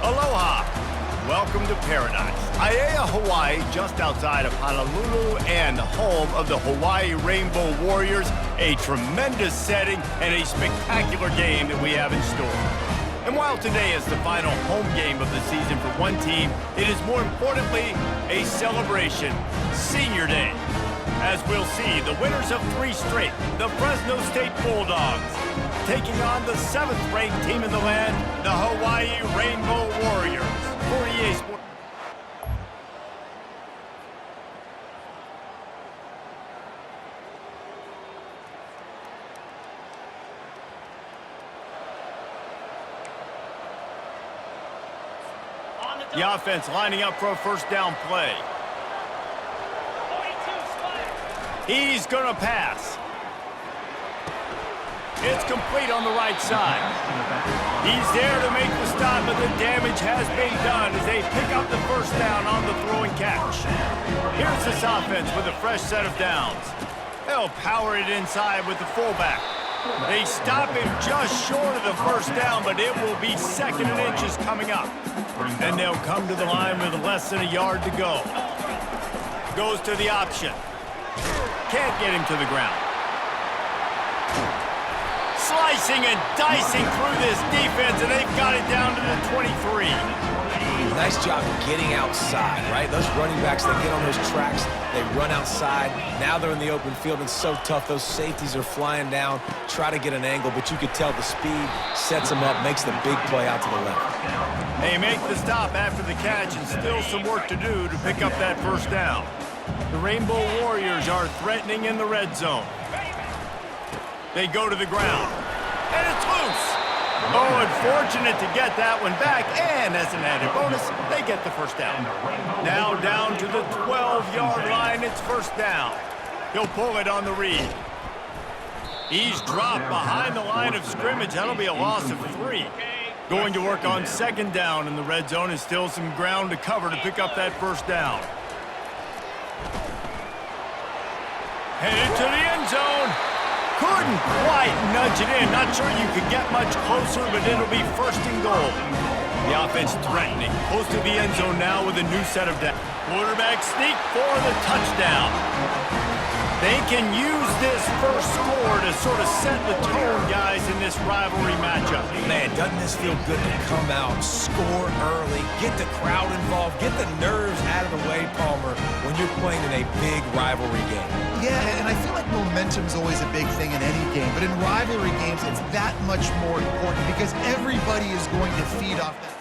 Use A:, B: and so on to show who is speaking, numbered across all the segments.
A: Aloha. Welcome to paradise. Aiea, Hawaii, just outside of Honolulu and home of the Hawaii Rainbow Warriors. A tremendous setting and a spectacular game that we have in store. And while today is the final home game of the season for one team, it is more importantly a celebration, Senior Day. As we'll see, the winners of 3 straight, the Fresno State Bulldogs, taking on the 7th-ranked team in the land, the Hawaii Rainbow Warriors. For EA Sports. The offense lining up for a first down play. He's gonna pass. It's complete on the right side. He's there to make the stop, but the damage has been done as they pick up the first down on the throw and catch. Here's this offense with a fresh set of downs. They'll power it inside with the fullback. They stop him just short of the first down, but it will be 2nd and inches coming up. And they'll come to the line with less than a yard to go. Goes to the option. Can't get him to the ground. Slicing and dicing through this defense, and they've got it down to the 23.
B: Nice job getting outside, right? Those running backs, they get on those tracks, they run outside. Now they're in the open field, and so tough. Those safeties are flying down, try to get an angle, but you could tell the speed sets them up, makes the big play out to the left.
A: They make the stop after the catch, and still some work to do to pick up that first down. The Rainbow Warriors are threatening in the red zone. They go to the ground, and it's loose. Oh, unfortunate to get that one back, and as an added bonus, they get the first down. Now down to the 12-yard line, it's first down. He'll pull it on the read. He's dropped behind the line of scrimmage. That'll be a loss of 3. Going to work on 2nd down in the red zone, and still some ground to cover to pick up that first down. Headed to the end zone. Couldn't quite nudge it in. Not sure you could get much closer, but it'll be 1st and goal. The offense threatening. Close to the end zone now with a new set of downs. Quarterback sneak for the touchdown. They can use this first score to sort of set the tone, guys, in this rivalry matchup.
B: Man, doesn't this feel good to come out, score early, get the crowd involved, get the nerves out of the way, Palmer, when you're playing in a big rivalry game?
C: Yeah, and I feel like momentum's always a big thing in any game, but in rivalry games, it's that much more important because everybody is going to feed off that.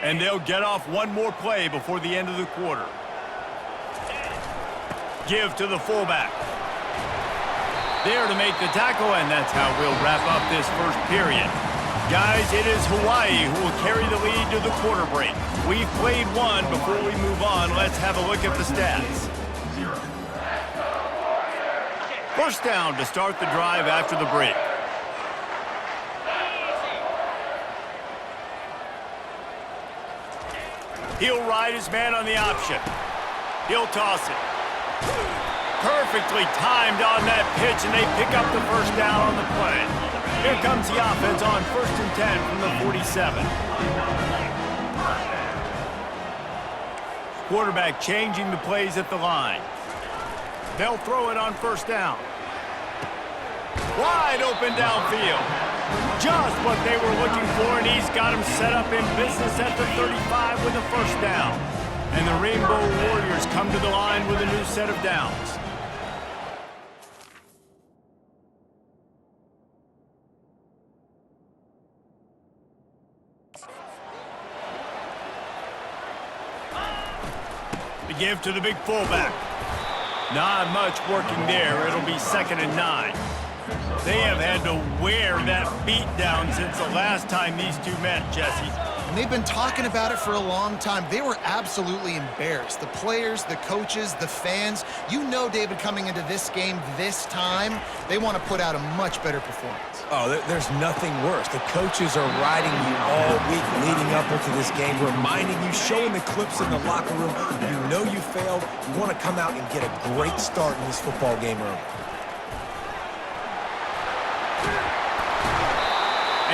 A: And they'll get off one more play before the end of the quarter. Give to the fullback. There to make the tackle, and that's how we'll wrap up this first period. Guys, it is Hawaii who will carry the lead to the quarter break. We've played one. Before we move on, let's have a look at the stats. First down to start the drive after the break. He'll ride his man on the option. He'll toss it. Perfectly timed on that pitch, and they pick up the first down on the play. Here comes the offense on 1st and 10 from the 47. Quarterback changing the plays at the line. They'll throw it on first down. Wide open downfield. Just what they were looking for, and he's got him set up in business at the 35 with a first down. And the Rainbow Warriors come to the line with a new set of downs. The give to the big fullback. Not much working there. It'll be 2nd and 9. They have had to wear that beat down since the last time these two met, Jesse.
C: And they've been talking about it for a long time. They were absolutely embarrassed. The players, the coaches, the fans. You know, David, coming into this game this time, they want to put out a much better performance.
B: Oh, there's nothing worse. The coaches are riding you all week leading up into this game, reminding you, showing the clips in the locker room. You know you failed. You want to come out and get a great start in this football game early.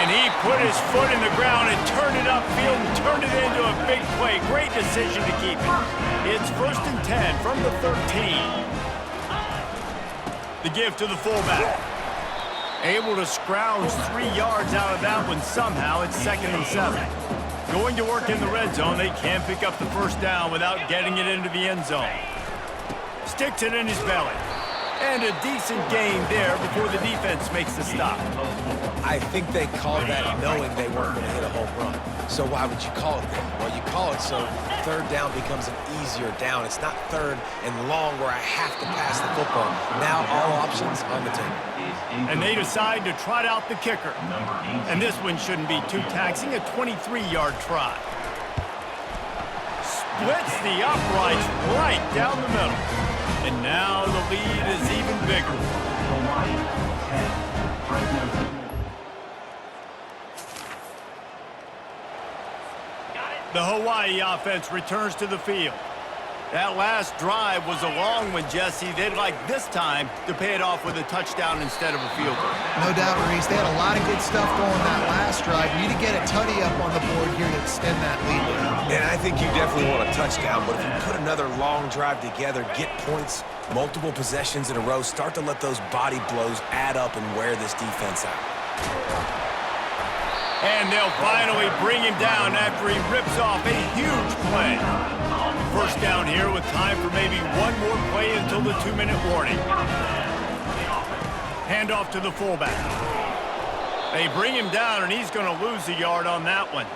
A: And he put his foot in the ground and turned it upfield and turned it into a big play. Great decision to keep it. It's 1st and 10 from the 13. The give to the fullback. Able to scrounge 3 yards out of that one somehow. It's 2nd and 7. Going to work in the red zone, they can't pick up the first down without getting it into the end zone. Sticks it in his belly. And a decent gain there before the defense makes the stop.
B: I think they called that knowing they weren't going to hit a home run. So why would you call it that? Well, you call it so 3rd down becomes an easier down. It's not 3rd and long where I have to pass the football. Now all options on the table.
A: And they decide to trot out the kicker. And this one shouldn't be too taxing, a 23-yard try. Splits the uprights right down the middle. And now the lead is even bigger. The Hawaii offense returns to the field. That last drive was a long one, Jesse. They'd like this time to pay it off with a touchdown instead of a field goal.
C: No doubt, Reese. They had a lot of good stuff going that last drive. You need to get a tutty up on the board here to extend that lead.
B: And I think you definitely want a touchdown, but if you put another long drive together, get points, multiple possessions in a row, start to let those body blows add up and wear this defense out.
A: And they'll finally bring him down after he rips off a huge play. First down here with time for maybe one more play until the 2-minute warning. Handoff to the fullback. They bring him down, and he's going to lose a yard on that one.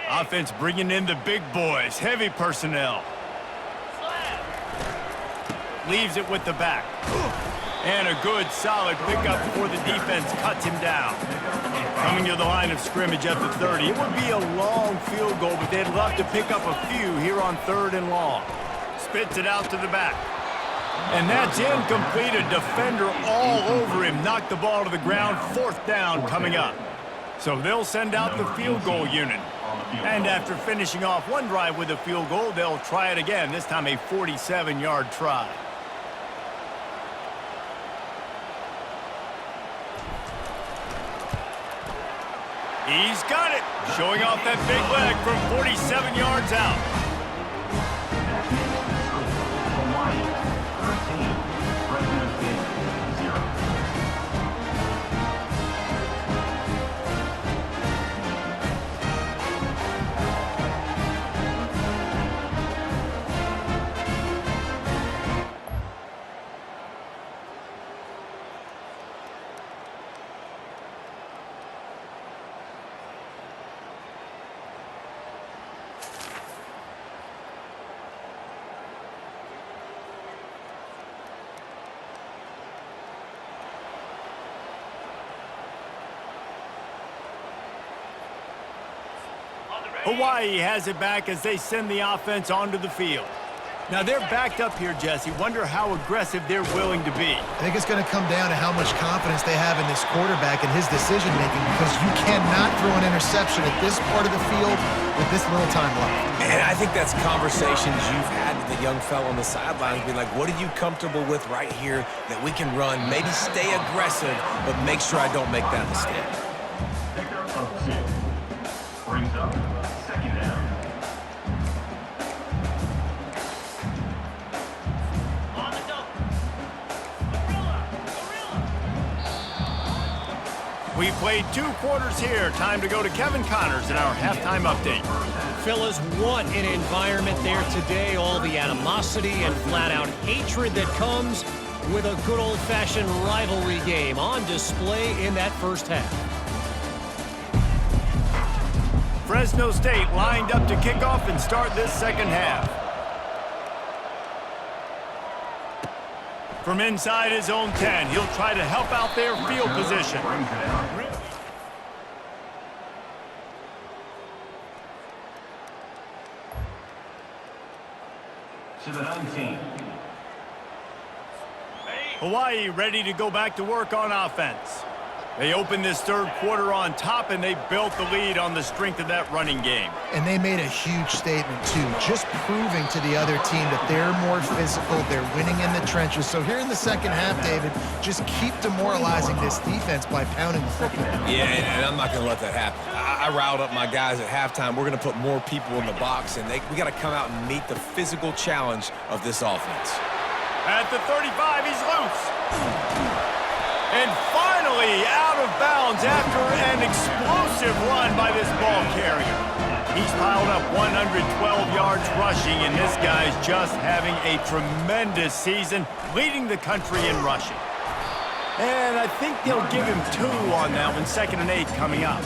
A: Offense bringing in the big boys, heavy personnel. Leaves it with the back. And a good, solid pickup before the defense cuts him down. Coming to the line of scrimmage at the 30. It would be a long field goal, but they'd love to pick up a few here on 3rd and long. Spits it out to the back. And that's incomplete. A defender all over him. Knocked the ball to the ground. 4th down coming up. So they'll send out the field goal unit. And after finishing off one drive with a field goal, they'll try it again, this time a 47-yard try. He's got it, showing off that big leg from 47 yards out. Hawaii has it back as they send the offense onto the field. Now they're backed up here, Jesse. Wonder how aggressive they're willing to be.
C: I think it's going to come down to how much confidence they have in this quarterback and his decision-making, because you cannot throw an interception at this part of the field with this little time left.
B: And I think that's conversations you've had with the young fellow on the sidelines. Be like, what are you comfortable with right here that we can run? Maybe stay aggressive, but make sure I don't make that mistake.
D: Pickup of 2. Brings up 2nd down.
A: We've played 2 quarters here. Time to go to Kevin Connors in our halftime update.
E: Fellas, what an environment there today. All the animosity and flat-out hatred that comes with a good old-fashioned rivalry game on display in that first half.
A: Fresno State lined up to kick off and start this second half. From inside his own 10, he'll try to help out their field position.
D: To the 19.
A: Hawaii ready to go back to work on offense. They opened this third quarter on top, and they built the lead on the strength of that running game.
C: And they made a huge statement, too, just proving to the other team that they're more physical, they're winning in the trenches. So here in the second half, David, just keep demoralizing this defense by pounding the football.
B: Yeah, and I'm not going to let that happen. I riled up my guys at halftime. We're going to put more people in the box, and we got to come out and meet the physical challenge of this offense.
A: At the 35, he's loose. And finally out of bounds after an explosive run by this ball carrier. He's piled up 112 yards rushing, and this guy's just having a tremendous season, leading the country in rushing. And I think they'll give him 2 on that one, 2nd and 8 coming up.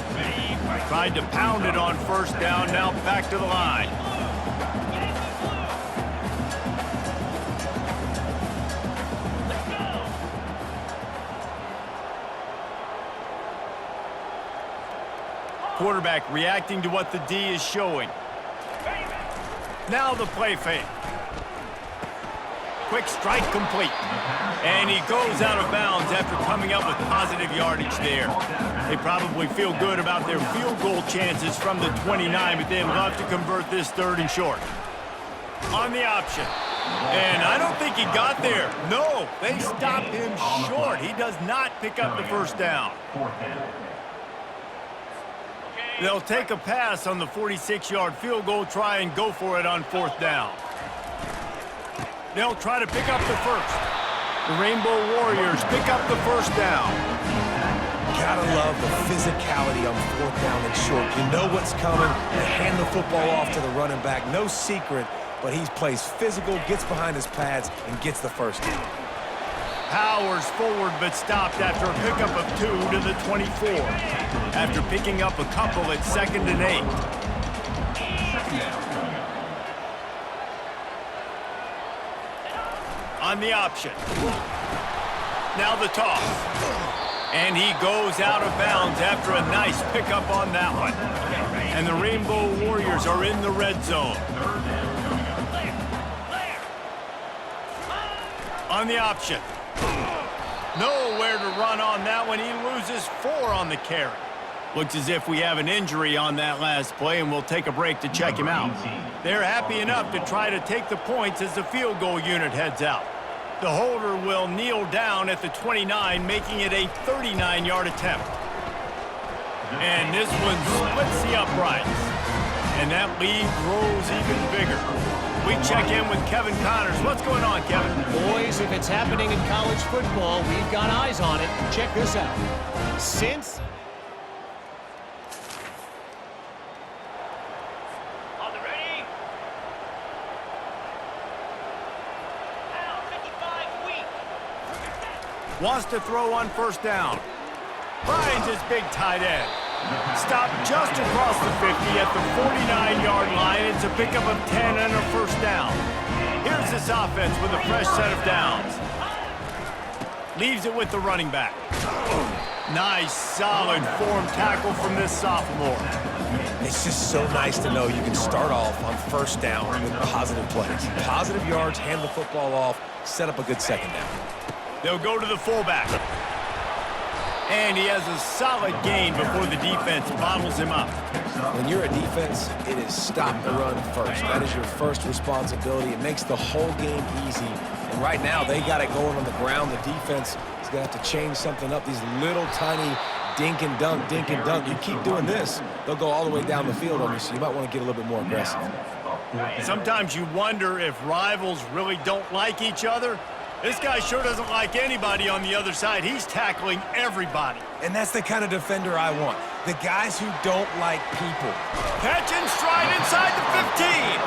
A: Tried to pound it on first down, now back to the line. Quarterback reacting to what the D is showing. Now the play fake. Quick strike complete. And he goes out of bounds after coming up with positive yardage there. They probably feel good about their field goal chances from the 29, but they'd love to convert this 3rd and short. On the option. And I don't think he got there. No, they stopped him short. He does not pick up the first down. They'll take a pass on the 46-yard field goal, try and go for it on 4th down. They'll try to pick up the first. The Rainbow Warriors pick up the first down.
B: Gotta love the physicality on 4th down and short. You know what's coming. They hand the football off to the running back. No secret, but he plays physical, gets behind his pads, and gets the first down.
A: Powers forward, but stopped after a pickup of 2 to the 24. After picking up a couple at 2nd and 8. On the option. Now the toss. And he goes out of bounds after a nice pickup on that one. And the Rainbow Warriors are in the red zone. On the option. Nowhere to run on that one. He loses 4 on the carry. Looks as if we have an injury on that last play, and we'll take a break to check him out. They're happy enough to try to take the points as the field goal unit heads out. The holder will kneel down at the 29, making it a 39-yard attempt. And this one splits the uprights. And that lead grows even bigger. We check in with Kevin Connors. What's going on, Kevin?
E: Boys, if it's happening in college football, we've got eyes on it. Check this out. Since...
F: On the ready? Now, 55 weak.
A: Wants to throw on first down. Finds his big tight end. Stopped just across the 50 at the 49-yard line. It's a pickup of 10 and a first down. Here's this offense with a fresh set of downs. Leaves it with the running back. Nice, solid form tackle from this sophomore.
B: It's just so nice to know you can start off on first down with positive plays. Positive yards, hand the football off, set up a good second down.
A: They'll go to the fullback. And he has a solid gain before the defense bottles him up.
B: When you're a defense, it is stop the run first. That is your first responsibility. It makes the whole game easy. And right now, they got it going on the ground. The defense is going to have to change something up. These little tiny dink and dunk, dink and dunk. You keep doing this, they'll go all the way down the field on you, so you might want to get a little bit more aggressive.
A: Sometimes you wonder if rivals really don't like each other. This guy sure doesn't like anybody on the other side. He's tackling everybody.
B: And that's the kind of defender I want. The guys who don't like people.
A: Catch and stride inside the 15.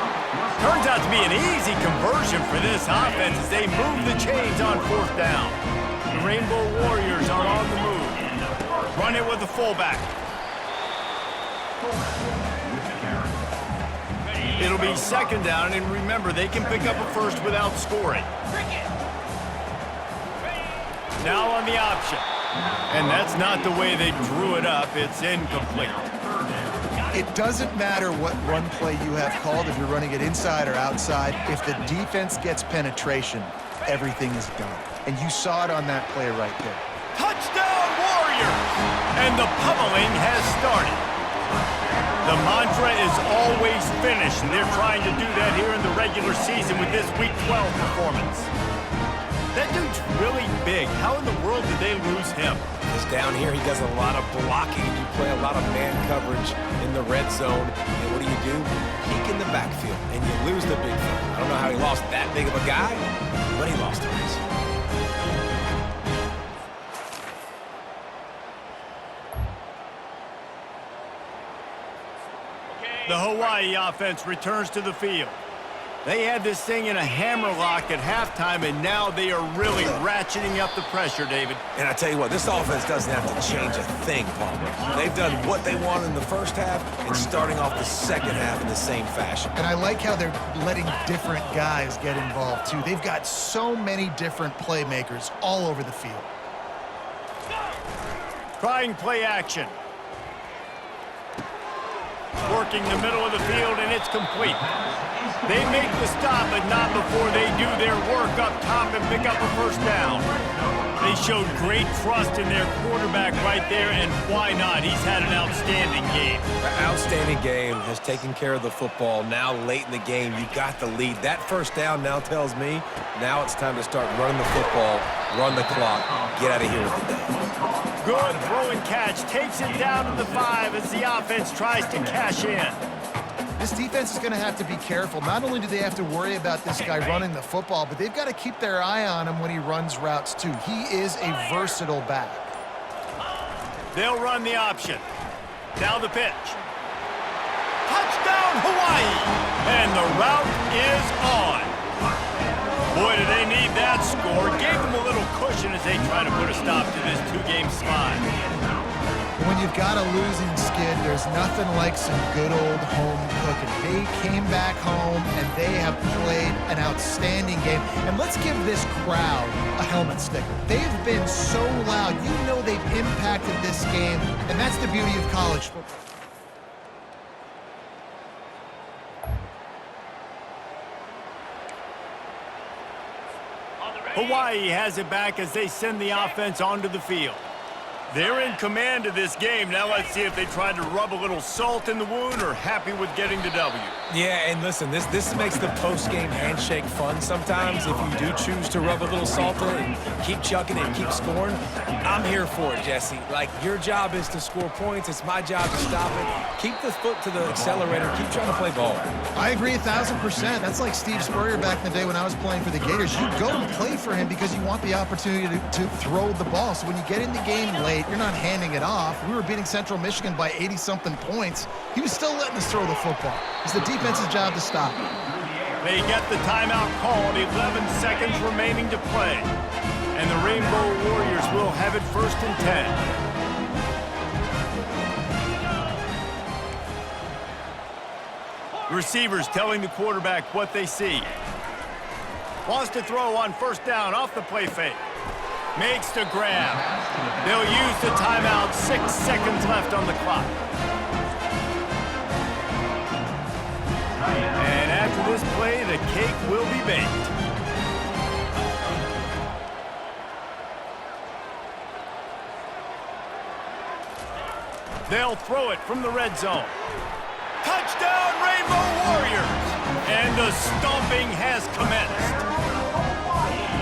A: Turns out to be an easy conversion for this offense as they move the chains on fourth down. The Rainbow Warriors are on the move. Run it with the fullback. It'll be second down, and remember, they can pick up a first without scoring. Now on the option. And that's not the way they drew it up. It's incomplete.
C: It doesn't matter what run play you have called, if you're running it inside or outside. If the defense gets penetration, everything is done. And you saw it on that play right there.
A: Touchdown, Warriors! And the pummeling has started. The mantra is always finish, and they're trying to do that here in the regular season with this Week 12 performance. That dude's really big. How in the world did they lose him?
B: Because down here, he does a lot of blocking. You play a lot of man coverage in the red zone. And what do? Peek in the backfield, and you lose the big thing. I don't know how he lost that big of a guy, but he lost the race.
A: The Hawaii offense returns to the field. They had this thing in a hammerlock at halftime, and now they are really ratcheting up the pressure, David.
B: And I tell you what, this offense doesn't have to change a thing, Palmer. They've done what they wanted in the first half and starting off the second half in the same fashion.
C: And I like how they're letting different guys get involved, too. They've got so many different playmakers all over the field.
A: Trying play action. Working the middle of the field, and it's complete. They make the stop, but not before they do their work up top and pick up a first down. They showed great trust in their quarterback right there, and why not? He's had an outstanding game.
B: An outstanding game, has taken care of the football. Now late in the game, you got the lead. That first down now tells me now it's time to start running the football, run the clock, get out of here with the day.
A: Good throw and catch. Takes it down to the 5 as the offense tries to cash in.
C: This defense is going to have to be careful. Not only do they have to worry about this guy running the football, but they've got to keep their eye on him when he runs routes, too. He is a versatile back.
A: They'll run the option. Now the pitch. Touchdown, Hawaii! And the route is on. Boy, do they need that score. Gave them a little cushion as they try to put a stop to this two-game slide.
C: When you've got a losing skid, there's nothing like some good old home cooking. They came back home, and they have played an outstanding game. And let's give this crowd a helmet sticker. They've been so loud. You know they've impacted this game, and that's the beauty of college football.
A: Hawaii has it back as they send the offense onto the field. They're in command of this game. Now let's see if they try to rub a little salt in the wound or happy with getting the W.
B: Yeah, and listen, this makes the post-game handshake fun sometimes. If you do choose to rub a little salt in and keep chucking and keep scoring, I'm here for it, Jesse. Like, your job is to score points. It's my job to stop it. Keep the foot to the accelerator. Keep trying to play ball. I
C: agree 1,000%. That's like Steve Spurrier back in the day when I was playing for the Gators. You go and play for him because you want the opportunity to throw the ball. So when you get in the game late, you're not handing it off. We were beating Central Michigan by 80-something points. He was still letting us throw the football. It's the defense's job to stop.
A: They get the timeout called, 11 seconds remaining to play. And the Rainbow Warriors will have it 1st and 10. Receivers telling the quarterback what they see. Wants to throw on 1st down off the play fake. Makes the grab. They'll use the timeout. 6 seconds left on the clock. And after this play, the cake will be baked. They'll throw it from the red zone. Touchdown, Rainbow Warriors! And the stomping has commenced.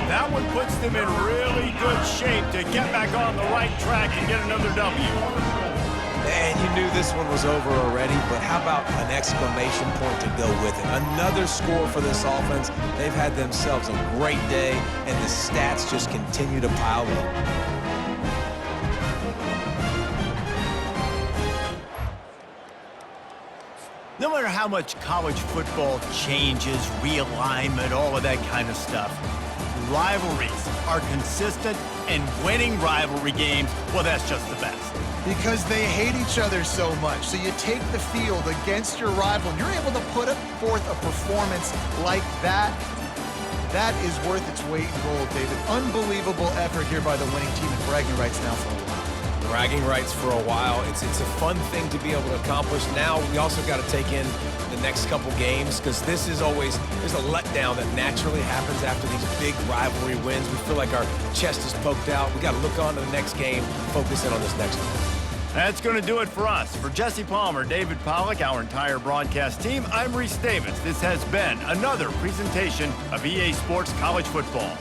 A: That one puts them in really good shape to get back on the right track and get another W.
B: And you knew this one was over already, but how about an exclamation point to go with it? Another score for this offense. They've had themselves a great day, and the stats just continue to pile up.
A: No matter how much college football changes, realignment, all of that kind of stuff, rivalries are consistent, and winning rivalry games, well, that's just the best.
C: Because they hate each other so much. So you take the field against your rival, and you're able to put forth a performance like that. That is worth its weight in gold, David. Unbelievable effort here by the winning team, and bragging rights now for a while.
B: bragging rights for a while. It's a fun thing to be able to accomplish. Now we also got to take in the next couple games because this is always, there's a letdown that naturally happens after these big rivalry wins. We feel like our chest is poked out. We got to look on to the next game, focus in on this next one.
A: That's going to do it for us. For Jesse Palmer, David Pollack, our entire broadcast team, I'm Reese Davis. This has been another presentation of EA Sports College Football.